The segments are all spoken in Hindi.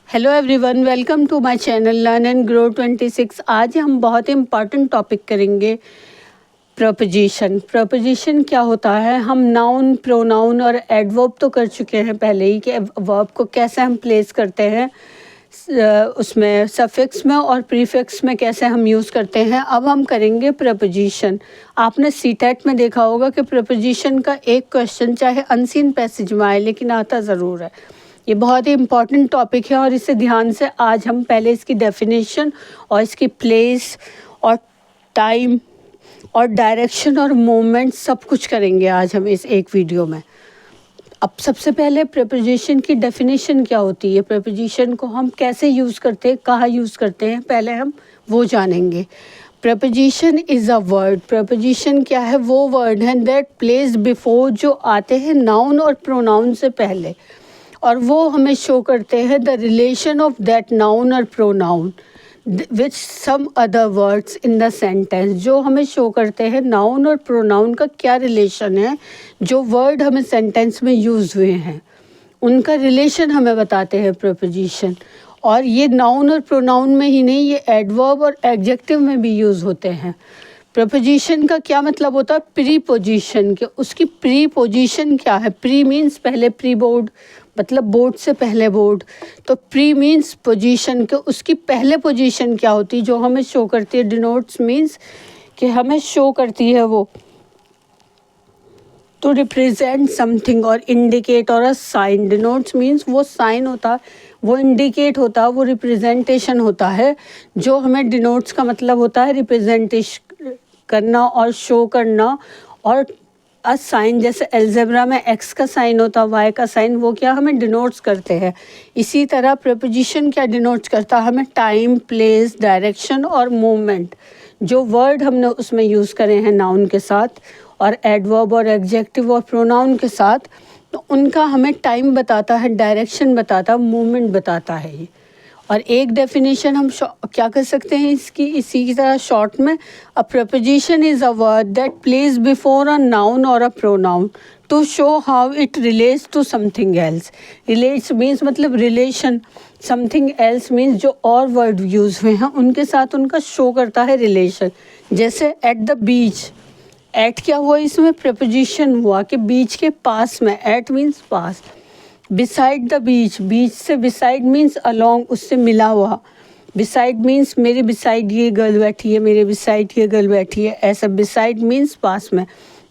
Hello everyone, welcome to my channel learn and grow 26। आज हम बहुत इम्पॉर्टेंट टॉपिक करेंगे प्रपोजिशन। प्रपोजिशन क्या होता है? हम नाउन, प्रोनाउन और एडवर्ब तो कर चुके हैं पहले ही कि वर्ब को कैसे हम प्लेस करते हैं उसमें सफिक्स में और प्रीफिक्स में कैसे हम यूज़ करते हैं। अब हम करेंगे प्रपोजिशन। आपने सीटेट में देखा होगा कि प्रपोजिशन का एक क्वेश्चन चाहे अनसीन पैसेज में आए लेकिन आता ज़रूर है। ये बहुत ही इम्पॉर्टेंट टॉपिक है और इसे ध्यान से आज हम पहले इसकी डेफिनेशन और इसकी प्लेस और टाइम और डायरेक्शन और मूवमेंट सब कुछ करेंगे आज हम इस एक वीडियो में। अब सबसे पहले प्रपोजिशन की डेफिनेशन क्या होती है, प्रपोजिशन को हम कैसे यूज़ करते हैं, कहाँ यूज़ करते हैं, पहले हम वो जानेंगे। Preposition is a word. Preposition क्या है? वो वर्ड है दैट प्लेस बिफोर, जो आते हैं नाउन और प्रोनाउन से पहले, और वो हमें शो करते हैं the relation of that noun or pronoun which some other words in the sentence. जो हमें शो करते हैं नाउन और प्रोनाउन का क्या रिलेशन है, जो वर्ड हमें सेंटेंस में यूज़ हुए हैं उनका रिलेशन हमें बताते हैं प्रपोजिशन। और ये नाउन और प्रोनाउन में ही नहीं, ये एडवर्ब और एडजेक्टिव में भी यूज़ होते हैं। प्रपोजिशन का क्या मतलब होता है? प्री पोजिशन के। उसकी प्री पोजिशन क्या है? प्री मीन्स पहले, प्री बोर्ड मतलब बोर्ड से पहले बोर्ड, तो प्री मीन्स पोजीशन के उसकी पहले पोजीशन क्या होती है जो हमें शो करती है? डिनोट्स मीन्स कि हमें शो करती है वो टू रिप्रेजेंट समथिंग और इंडिकेट और अ साइन। डिनोट्स मीन्स वो साइन होता है, वो इंडिकेट होता है, वो रिप्रेजेंटेशन होता है। जो हमें डिनोट्स का मतलब होता है रिप्रेजेंटेशन करना और शो करना। और अ साइन, जैसे एल्जेब्रा में एक्स का साइन होता है, वाई का साइन, वो क्या हमें डिनोट्स करते हैं। इसी तरह प्रपोजिशन क्या डिनोट्स करता है? हमें टाइम, प्लेस, डायरेक्शन और मूवमेंट। जो वर्ड हमने उसमें यूज़ करे हैं नाउन के साथ और एडवर्ब और एडजेक्टिव और प्रोनाउन के साथ, तो उनका हमें टाइम बताता है, डायरेक्शन बताता है, मूवमेंट बताता है ये। और एक डेफिनेशन हम क्या कर सकते हैं इसकी, इसी की तरह शॉर्ट में, a preposition is a word that place before a noun or a pronoun to show how it relates to something else. Relates means मतलब रिलेशन, समथिंग एल्स मीन्स जो और वर्ड यूज़ हुए हैं उनके साथ उनका शो करता है रिलेशन। जैसे एट द बीच, एट क्या हुआ इसमें? प्रपोजिशन हुआ कि बीच के पास में, एट मीन्स पास। बिसाइड द बीच, बीच से बिसाइड मीन्स अलॉन्ग, उससे मिला हुआ। बिसाइड मीन्स मेरे बिसाइड ये गर्ल बैठी है, मेरे बिसाइड ये गर्ल बैठी है, ऐसा। बिसाइड मीन्स पास में।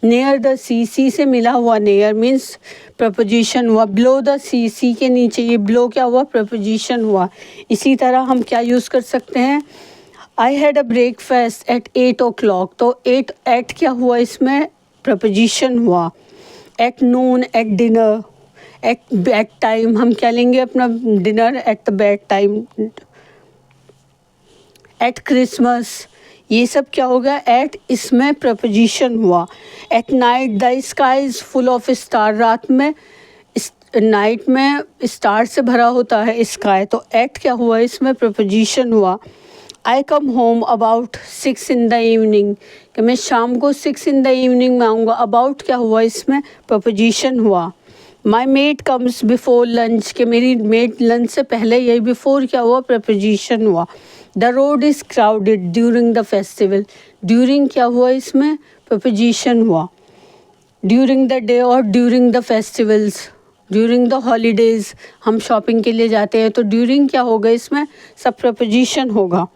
नियर द सी, सी से मिला हुआ, नियर मीन्स प्रपोजिशन हुआ। बिलो द सी, सी के नीचे, ये बिलो क्या हुआ? प्रपोजिशन हुआ। इसी तरह हम क्या यूज़ कर सकते हैं? I had a breakfast at 8 o'clock, तो एट क्या हुआ इसमें? प्रपोजिशन हुआ। At noon, at dinner, at bed time, हम क्या लेंगे अपना डिनर? At the bed time. At Christmas, ये सब क्या होगा? एट, इसमें प्रपोजिशन हुआ। At night the sky is full of star, रात में नाइट में स्टार से भरा होता है स्काई, तो एट क्या हुआ इसमें? प्रपोजिशन हुआ। I come home about 6 in the evening, कि मैं शाम को 6 in the evening में आऊँगा। अबाउट क्या हुआ इसमें? प्रपोजिशन हुआ। माई मेड कम्स बिफोर लंच, कि मेरी मेड लंच से पहले, यही बिफोर क्या हुआ? प्रपोजिशन हुआ। The road is crowded during the festival, during क्या हुआ इसमें? प्रपोजिशन हुआ। ड्यूरिंग द डे और during the festivals, during the holidays, हम शॉपिंग के लिए जाते हैं तो ड्यूरिंग क्या होगा इसमें? सब प्रपोजिशन होगा।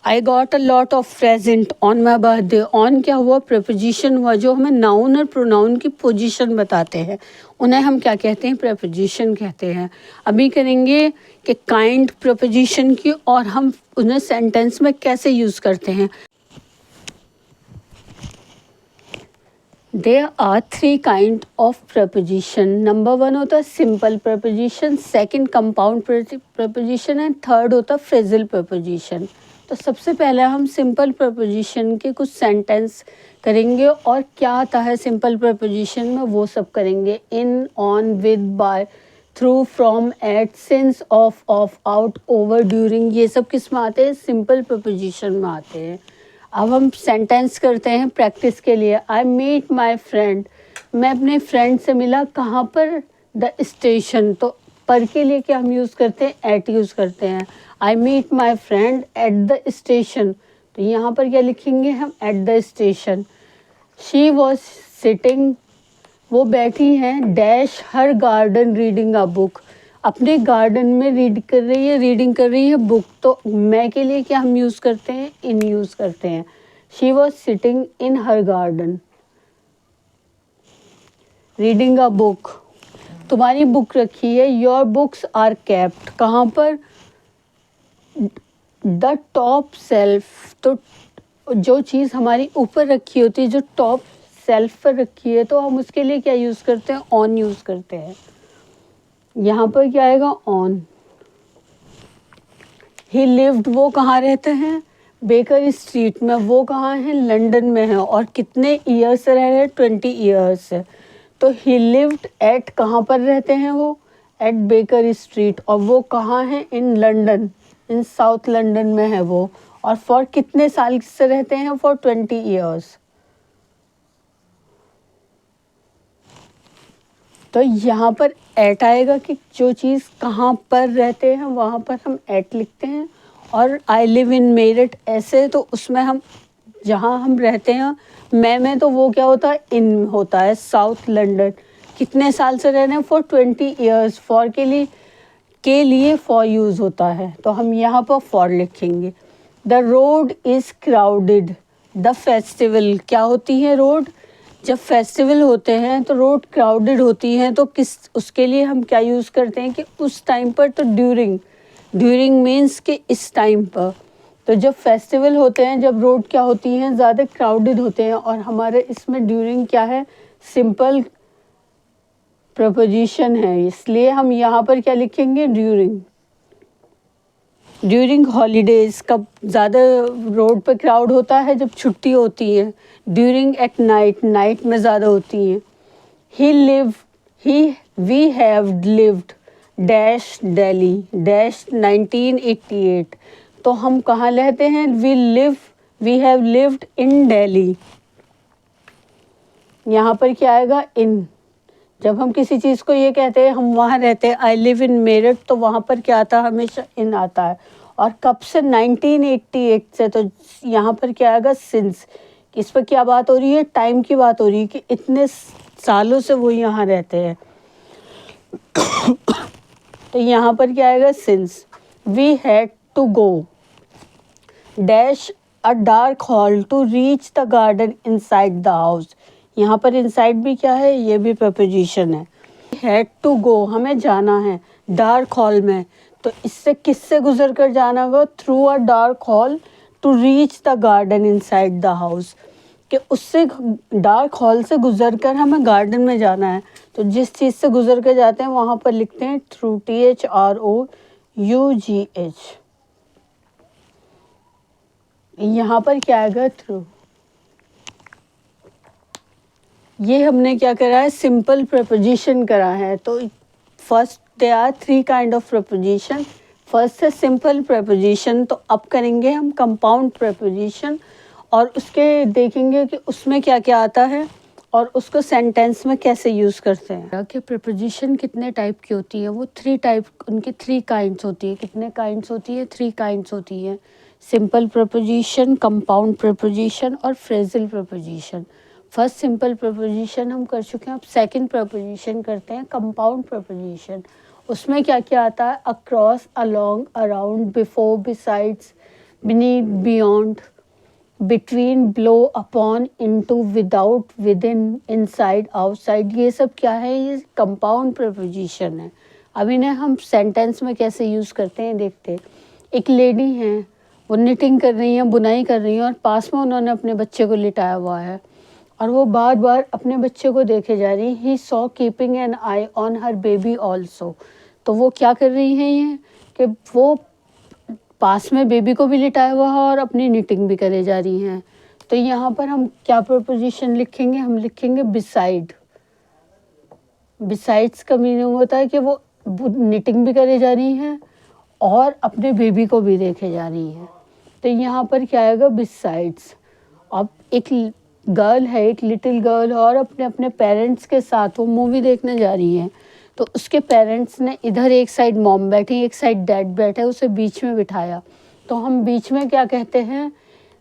I got a lot of present on my birthday, on क्या हुआ? प्रपोजिशन हुआ। जो हमें नाउन और प्रोनाउन की पोजीशन बताते हैं उन्हें हम क्या कहते हैं? प्रपोजिशन कहते हैं। अभी करेंगे कि काइंड प्रपोजिशन की और हम उन्हें सेंटेंस में कैसे यूज़ करते हैं। There are 3 kind of preposition. Number 1 होता है simple preposition, second compound preposition and third होता है फ्रेजल प्रपोजिशन। तो सबसे पहले हम सिंपल प्रपोजिशन के कुछ सेंटेंस करेंगे और क्या आता है सिंपल प्रपोजिशन में वो सब करेंगे। In, on, with, by, through, from, at, since, of, out, over, during, ये सब किस में आते हैं? सिंपल प्रपोजिशन में आते हैं। अब हम सेंटेंस करते हैं प्रैक्टिस के लिए। आई मीट माई फ्रेंड, मैं अपने फ्रेंड से मिला कहाँ पर? द स्टेशन, तो पर के लिए क्या हम यूज़ करते हैं, एट यूज़ करते हैं। I meet my friend at the station, तो यहाँ पर क्या लिखेंगे हम, at the station. She was sitting, वो बैठी हैं, dash her garden reading a book, अपने गार्डन में रीडिंग कर रही है बुक। तो मैं के लिए क्या हम यूज़ करते हैं, इन यूज़ करते हैं। She was sitting in her garden reading a book, तुम्हारी बुक रखी है। योर बुक्स आर केप्ट, कहाँ पर, द टॉप सेल्फ, तो जो चीज़ हमारी ऊपर रखी होती है, जो टॉप सेल्फ पर रखी है, तो हम उसके लिए क्या यूज़ करते हैं, ऑन यूज़ करते हैं। यहाँ पर क्या आएगा, ऑन। ही लिव्ड, वो कहाँ रहते हैं, बेकर स्ट्रीट में। वो कहाँ है, लंदन में है। और कितने ईयर्स से रह रहे हैं, 20 ईयर्स से। तो ही लिव्ड एट, कहाँ पर रहते हैं वो, एट बेकर स्ट्रीट। और वो कहाँ है, in London, in south London में है वो। और फॉर कितने साल से रहते हैं, फॉर 20 ईयर्स। तो यहाँ पर एट आएगा कि जो चीज़ कहाँ पर रहते हैं वहाँ पर हम एट लिखते हैं। और आई लिव इन मेरठ, ऐसे तो उसमें हम जहाँ हम रहते हैं मैं तो वो क्या होता है, इन होता है, साउथ लंदन। कितने साल से रह रहे हैं, फॉर 20 ईयर्स। फॉर के लिए फॉर यूज़ होता है, तो हम यहाँ पर फॉर लिखेंगे। The road is crowded, the festival, क्या होती है रोड, जब फेस्टिवल होते हैं तो रोड क्राउडेड होती हैं। तो किस, उसके लिए हम क्या यूज़ करते हैं कि उस टाइम पर, तो ड्यूरिंग मीन्स कि इस टाइम पर। तो जब फेस्टिवल होते हैं, जब रोड क्या होती हैं, ज़्यादा क्राउडेड होते हैं। और हमारे इसमें ड्यूरिंग क्या है, सिंपल प्रपोजिशन है, इसलिए हम यहाँ पर क्या लिखेंगे, ड्यूरिंग हॉलीडेज़, कब ज़्यादा रोड पर क्राउड होता है, जब छुट्टी होती है। ड्यूरिंग एट नाइट, नाइट में ज़्यादा होती हैं। We have lived dash Delhi dash 1988, तो हम कहाँ रहते हैं, we have lived in Delhi. यहाँ पर क्या आएगा, इन। जब हम किसी चीज़ को ये कहते हैं हम वहाँ रहते हैं, आई लिव इन मेरठ, तो वहाँ पर क्या आता है, हमेशा इन आता है। और कब से, 1988 से, तो यहाँ पर क्या आएगा, सिंस। इस पर क्या बात हो रही है, टाइम की बात हो रही है कि इतने सालों से वो यहाँ रहते हैं। तो यहाँ पर क्या आएगा, since. We had to go dash a dark hall to reach the garden inside the house. यहाँ पर इनसाइड भी क्या है, ये भी प्रपोजिशन है। हैड टू गो, हमें जाना है डार्क हॉल में। तो इससे किससे गुजर कर जाना होगा, through a dark hall to reach the garden inside the house, कि उससे डार्क हॉल से गुजर कर हमें गार्डन में जाना है। तो जिस चीज़ से गुजर कर जाते हैं वहाँ पर लिखते हैं थ्रू, THROUGH। यहाँ पर क्या आएगा, थ्रू। ये हमने क्या करा है, सिंपल प्रपोजिशन करा है। तो first they are 3 kind of preposition. First है सिंपल प्रपोजिशन, तो अब करेंगे हम कंपाउंड प्रपोजिशन। और उसके देखेंगे कि उसमें क्या क्या आता है और उसको सेंटेंस में कैसे यूज़ करते हैं। कि प्रपोजिशन कितने टाइप की होती है, वो 3 टाइप, उनकी 3 काइंड्स होती है। कितने काइंड्स होती है, 3 काइंड्स होती है। सिंपल प्रपोजिशन, कंपाउंड प्रपोजिशन और phrasal preposition. First simple preposition हम कर चुके हैं, अब सेकंड प्रपोजिशन करते हैं, कंपाउंड प्रपोजिशन। उसमें क्या क्या आता है, across, along, around, before, besides, beneath, beyond, between, blow, upon, into, without, within, inside, outside. ये सब क्या है, ये कंपाउंड प्रपोजिशन है। अब इन्हें हम सेंटेंस में कैसे यूज़ करते हैं देखते हैं। एक लेडी हैं, वो निटिंग कर रही हैं, बुनाई कर रही हैं, और पास में उन्होंने अपने बच्चे को लिटाया हुआ है और वो बार बार अपने बच्चे को देखे जा रही। He saw keeping an I on her baby also. तो वो क्या कर रही हैं, ये कि वो पास में बेबी को भी लिटाया हुआ है और अपनी निटिंग भी करे जा रही हैं। तो यहाँ पर हम क्या प्रपोजिशन लिखेंगे, हम लिखेंगे बिसाइड। बिसाइड्स का मीनिंग होता है कि वो निटिंग भी करे जा रही हैं और अपने बेबी को भी देखे जा रही हैं। तो यहाँ पर क्या आएगा, बिसाइड्स। अब एक गर्ल है, एक लिटिल गर्ल, और अपने अपने पेरेंट्स के साथ वो मूवी देखने जा रही हैं। तो उसके पेरेंट्स ने इधर एक साइड मॉम बैठी, एक साइड डैड बैठे, उसे बीच में बिठाया। तो हम बीच में क्या कहते हैं,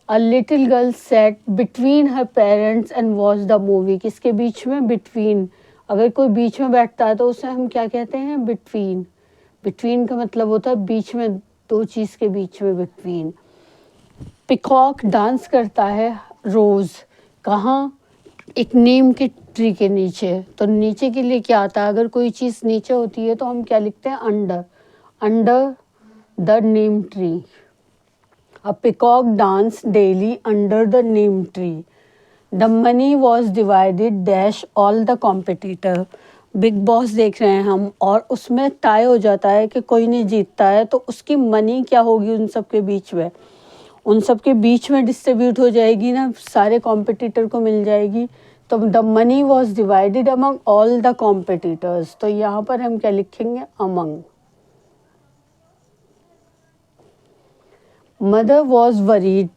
a little girl sat between her parents and watch the movie. किसके बीच में, बिटवीन। अगर कोई बीच में बैठता है तो उसे हम क्या कहते हैं, बिटवीन। बिटवीन का मतलब होता है बीच में, दो चीज़ के बीच में, बिटवीन। पिकॉक डांस करता है रोज़, कहाँ, एक नीम के ट्री के नीचे। तो नीचे के लिए क्या आता है, अगर कोई चीज़ नीचे होती है तो हम क्या लिखते हैं, under, under the Neem tree. A peacock dance daily under the Neem tree. The money was divided dash all the competitor. Big boss देख रहे हैं हम, और उसमें तय हो जाता है कि कोई नहीं जीतता है, तो उसकी मनी क्या होगी उन सब के बीच में, उन सब के बीच में डिस्ट्रीब्यूट हो जाएगी ना, सारे कॉम्पिटिटर को मिल जाएगी। तो the money was divided among all the competitors. तो यहाँ पर हम क्या लिखेंगे, among. Mother was worried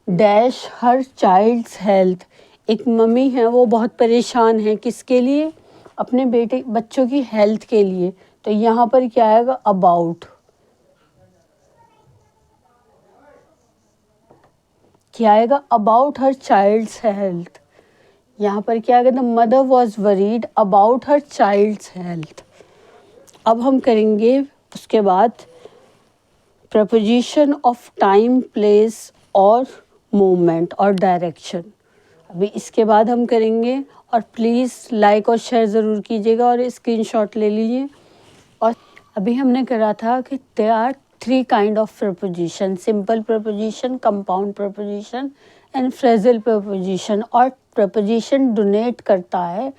dash her child's health. एक मम्मी है, वो बहुत परेशान है, किसके लिए, अपने बेटे बच्चों की हेल्थ के लिए। तो यहाँ पर क्या आएगा, अबाउट। क्या आएगा, अबाउट हर चाइल्ड्स हेल्थ। यहाँ पर क्या आएगा, the mother was worried about her child's health. अब हम करेंगे उसके बाद प्रपोजिशन ऑफ टाइम, प्लेस और मूवमेंट और डायरेक्शन। अभी इसके बाद हम करेंगे, और प्लीज़ लाइक और शेयर ज़रूर कीजिएगा और स्क्रीनशॉट ले लीजिए। और अभी हमने करा था कि there are 3 kind of preposition, simple preposition, compound preposition and phrasal preposition. और प्रपोजिशन डोनेट करता है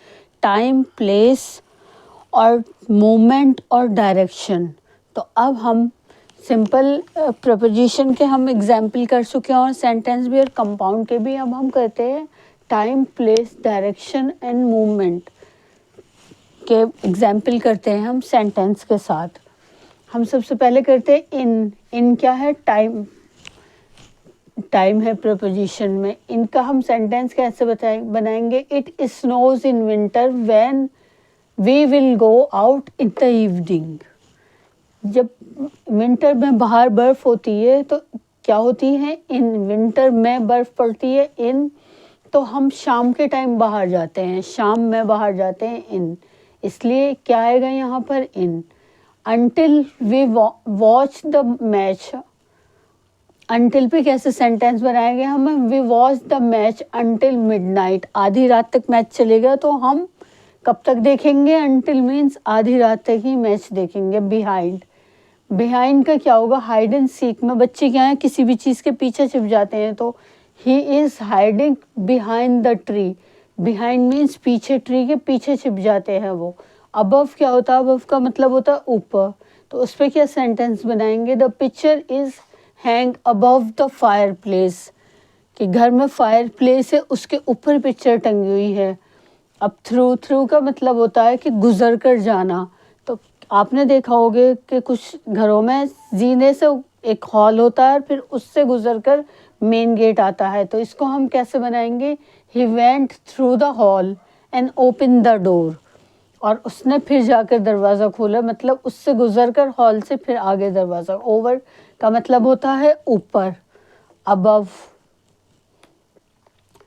टाइम, प्लेस और मूवमेंट और डायरेक्शन। तो अब हम सिंपल प्रपोजिशन के हम एग्जाम्पल कर चुके हैं, और सेंटेंस भी और कंपाउंड के भी। अब हम करते हैं time, place, direction and movement के एग्जाम्पल करते हैं हम सेंटेंस के साथ। हम सबसे पहले करते हैं इन। इन क्या है, टाइम, टाइम है प्रपोजिशन में। इनका हम सेंटेंस कैसे बनाएंगे, it snows in winter when we will go out in the evening. जब विंटर में बाहर बर्फ होती है तो क्या होती है, इन विंटर में बर्फ पड़ती है, इन तो हम शाम के टाइम बाहर जाते हैं, शाम में बाहर जाते हैं, इन। इसलिए क्या आएगा यहाँ पर, in. Until we watch the match. Until पे कैसे सेंटेंस बनाएंगे हम, we watch the match until midnight. आधी रात तक मैच चलेगा तो हम कब तक देखेंगे, अनटिल मीन्स आधी रात तक ही मैच देखेंगे। बिहाइंड, बिहाइंड का क्या होगा, हाइड एंड सीक में बच्चे क्या है, किसी भी चीज़ के पीछे छिप जाते हैं। तो he is hiding behind the tree. Behind means पीछे, ट्री के पीछे छिप जाते हैं वो। अबव क्या होता है, अबव का मतलब होता है ऊपर। तो उस पर क्या सेंटेंस बनाएंगे, the picture is hang above the fire place. कि घर में फायर प्लेस है, उसके ऊपर पिक्चर टंगी हुई है। अब थ्रू, थ्रू का मतलब होता है कि गुजर कर जाना। तो आपने देखा होगा कि कुछ घरों में जीने से एक हॉल होता है, फिर उससे गुजर कर मेन गेट आता है। तो इसको हम कैसे बनाएंगे, he went through the hall and open the door. और उसने फिर जाकर दरवाज़ा खोला, मतलब उससे गुजर कर हॉल से फिर आगे दरवाज़ा। ओवर का मतलब होता है ऊपर, above.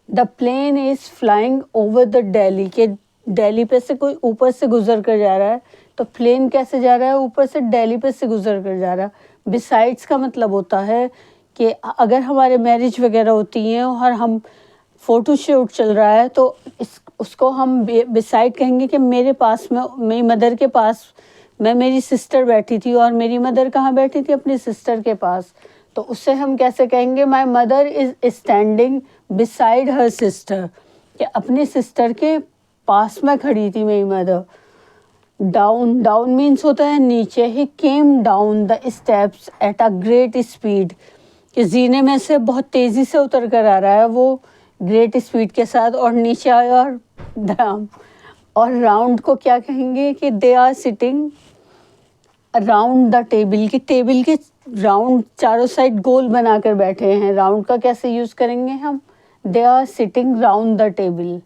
The plane is flying over the Delhi. के दिल्ली पे से कोई ऊपर से गुजर कर जा रहा है, तो प्लेन कैसे जा रहा है, ऊपर से दिल्ली पे से गुजर कर जा रहा है। बिसाइड्स का मतलब होता है कि अगर हमारे मैरिज वगैरह होती हैं और हम फ़ोटो शूट चल रहा है, तो उसको हम बिसाइड कहेंगे कि मेरे पास में, मेरी मदर के पास मैं, मेरी सिस्टर बैठी थी, और मेरी मदर कहाँ बैठी थी, अपनी सिस्टर के पास। तो उससे हम कैसे कहेंगे, my mother is standing beside her sister. कि अपनी सिस्टर के पास में खड़ी थी मेरी मदर। डाउन, डाउन मीन्स होता है नीचे। He came down the steps at a great speed. कि जीने में से बहुत तेज़ी से उतर कर आ रहा है वो, ग्रेट स्पीड के साथ, और नीचे आया और ड्राम। और राउंड को क्या कहेंगे, कि they are sitting round the table. की टेबल के राउंड चारों साइड गोल बनाकर बैठे हैं। राउंड का कैसे यूज़ करेंगे हम, they are sitting round the table.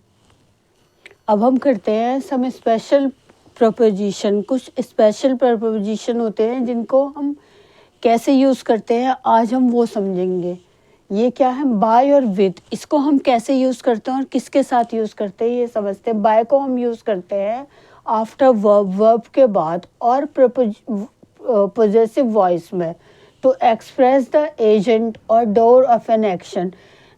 अब हम करते हैं सम स्पेशल प्रपोजिशन, कुछ स्पेशल प्रपोजिशन होते हैं जिनको हम कैसे यूज़ करते हैं, आज हम वो समझेंगे। ये क्या है, बाय और विद, इसको हम कैसे यूज़ करते हैं और किसके साथ यूज़ करते हैं ये समझते हैं। बाय को हम यूज़ करते हैं आफ्टर वर्ब, वर्ब के बाद, और पोजेसिव वॉइस में, टू एक्सप्रेस द एजेंट और door of an action.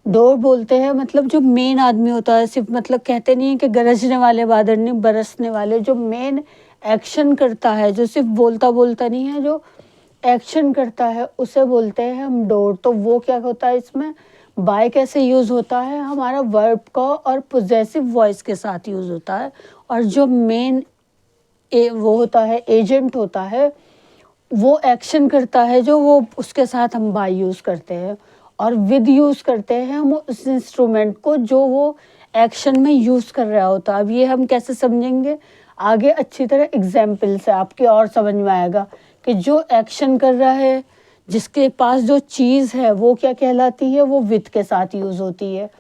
Door बोलते हैं मतलब जो मेन आदमी होता है, सिर्फ मतलब कहते नहीं है कि गरजने वाले बादल नहीं, बरसने वाले, जो मेन एक्शन करता है, जो सिर्फ बोलता बोलता नहीं है, जो एक्शन करता है, उसे बोलते हैं हम डोर। तो वो क्या होता है इसमें, बाय कैसे यूज़ होता है, हमारा वर्ब का और पोजेसिव वॉइस के साथ यूज़ होता है, और जो मेन वो होता है, एजेंट होता है, वो एक्शन करता है, जो वो उसके साथ हम बाय यूज़ करते हैं। और विद यूज़ करते हैं हम उस इंस्ट्रूमेंट को जो वो एक्शन में यूज़ कर रहा होता है। अब ये हम कैसे समझेंगे, आगे अच्छी तरह एग्जाम्पल से आपके और समझ में आएगा कि जो एक्शन कर रहा है, जिसके पास जो चीज़ है, वो क्या कहलाती है, वो विद के साथ यूज़ होती है,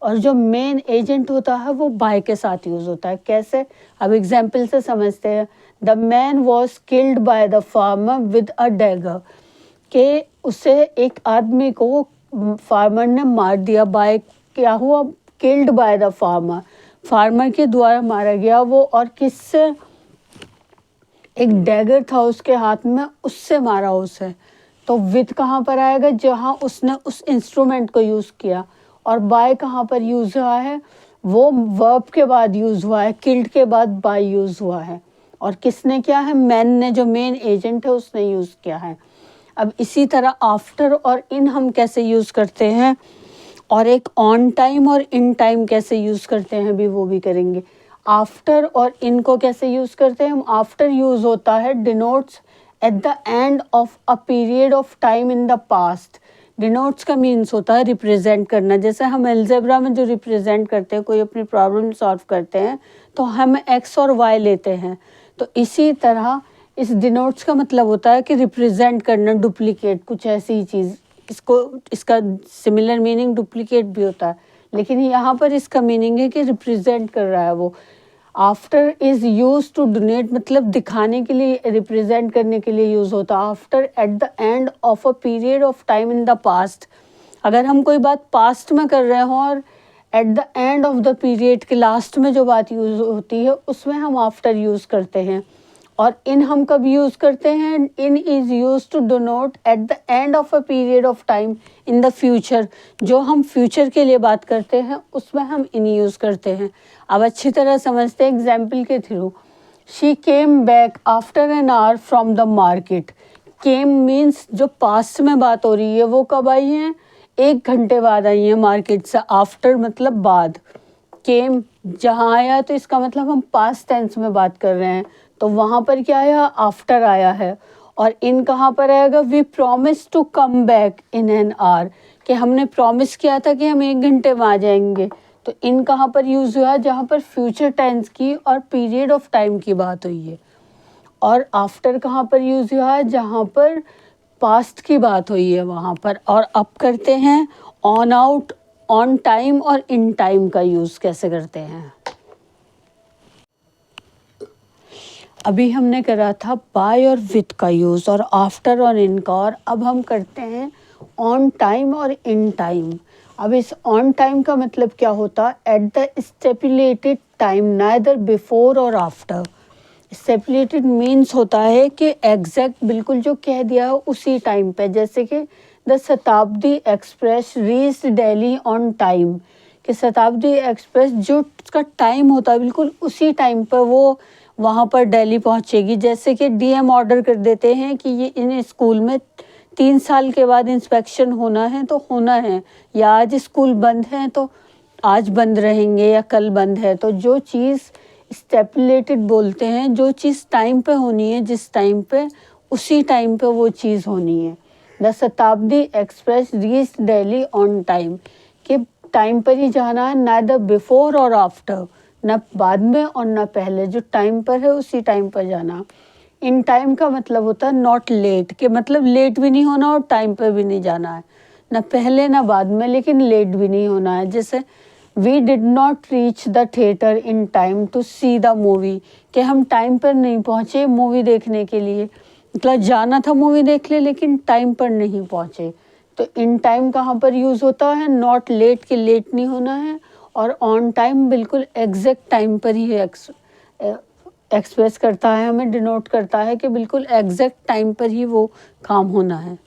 और जो मेन एजेंट होता है वो बाय के साथ यूज़ होता है। कैसे, अब एग्जाम्पल से समझते हैं। The man was killed by the farmer with a dagger, के उसे एक आदमी को फार्मर ने मार दिया। बाय क्या हुआ, killed by the farmer, farmer के द्वारा मारा गया वो, और किससे, एक डैगर था उसके हाथ में, उससे मारा उसे। तो विद कहाँ पर आएगा, जहाँ उसने उस इंस्ट्रूमेंट को यूज़ किया। और बाय कहाँ पर यूज़ हुआ है, वो वर्ब के बाद यूज़ हुआ है, किल्ड के बाद बाय यूज़ हुआ है। और किसने किया है, मैन ने, जो मेन एजेंट है उसने यूज़ किया है। अब इसी तरह आफ्टर और इन हम कैसे यूज़ करते हैं, और एक ऑन टाइम और इन टाइम कैसे यूज़ करते हैं भी वो भी करेंगे। आफ्टर और इन को कैसे यूज़ करते हैं हम, आफ्टर यूज़ होता है denotes eight the end of a period of time in the past. Denotes का मीन्स होता है रिप्रेजेंट करना। जैसे हम अलजेब्रा में जो रिप्रेजेंट करते हैं, कोई अपनी प्रॉब्लम सॉल्व करते हैं तो हम एक्स और वाई लेते हैं, तो इसी तरह इस डिनोट्स का मतलब होता है कि रिप्रेजेंट करना, डुप्लीकेट, कुछ ऐसी ही चीज़। इसका सिमिलर मीनिंग डुप्लीकेट भी होता है, लेकिन यहाँ पर इसका मीनिंग है कि रिप्रेजेंट कर रहा है वो। After is use to donate, मतलब दिखाने के लिए, रिप्रेजेंट करने के लिए यूज़ होता है। After eight the end of a period of time in the past, अगर हम कोई बात पास्ट में कर रहे हों और eight the end of the period के लास्ट में जो बात यूज़ होती है, उसमें हम आफ्टर यूज़ करते हैं। और इन हम कब यूज़ करते हैं, in is use to denote at the end of a period of time in the future. जो हम फ्यूचर के लिए बात करते हैं उसमें हम इन यूज़ करते हैं। अब अच्छी तरह समझते हैं एग्जाम्पल के through. She came back after an hour from the market. Came means जो पास्ट में बात हो रही है, वो कब आई हैं, 1 घंटे बाद आई हैं मार्केट से। आफ्टर मतलब बाद, केम जहाँ आया तो इसका मतलब हम पास्ट टेंस में बात कर रहे हैं, तो वहाँ पर क्या आया, आफ्टर आया है। और इन कहाँ पर आएगा, we promise to come back in an hour, कि हमने प्रॉमिस किया था कि हम 1 घंटे में आ जाएंगे। तो इन कहाँ पर यूज़ हुआ, जहाँ पर फ्यूचर टेंस की और पीरियड ऑफ टाइम की बात हुई है। और आफ्टर कहाँ पर यूज़ हुआ है, जहाँ पर पास्ट की बात हुई है वहाँ पर। और अब करते हैं ऑन आउट, ऑन टाइम और इन टाइम का यूज़ कैसे करते हैं। अभी हमने करा था बाय और विद का यूज़, और आफ्टर और इन का, और अब हम करते हैं ऑन टाइम और इन टाइम। अब इस ऑन टाइम का मतलब क्या होता है, at the stipulated time, neither before or after. Stipulated means होता है कि एग्जैक्ट, बिल्कुल जो कह दिया हो उसी टाइम पे। जैसे कि द शताब्दी express reached Delhi on time, कि शताब्दी एक्सप्रेस जो उसका टाइम होता है बिल्कुल उसी टाइम पर वो वहाँ पर दिल्ली पहुँचेगी। जैसे कि डीएम ऑर्डर कर देते हैं कि ये इन स्कूल में 3 साल के बाद इंस्पेक्शन होना है तो होना है, या आज स्कूल बंद है तो आज बंद रहेंगे, या कल बंद है। तो जो चीज़ स्टेपुलेटेड बोलते हैं, जो चीज़ टाइम पे होनी है, जिस टाइम पे, उसी टाइम पे वो चीज़ होनी है। द शताब्दी express reached Delhi on time, कि टाइम पर ही जाना है, ना द बिफोर और आफ्टर, न बाद में और न पहले, जो टाइम पर है उसी टाइम पर जाना। इन टाइम का मतलब होता है नॉट लेट, कि मतलब लेट भी नहीं होना और टाइम पर भी नहीं जाना है, न पहले न बाद में, लेकिन लेट भी नहीं होना है। जैसे we did not reach the theatre in time to see the movie, कि हम टाइम पर नहीं पहुँचे मूवी देखने के लिए, मतलब जाना था मूवी देखने लेकिन टाइम पर नहीं पहुँचे। तो इन टाइम कहाँ पर यूज़ होता है, नॉट लेट, के लेट नहीं होना है, और ऑन टाइम बिल्कुल एग्जैक्ट टाइम पर ही एक्सप्रेस करता है, हमें डिनोट करता है कि बिल्कुल एग्जैक्ट टाइम पर ही वो काम होना है।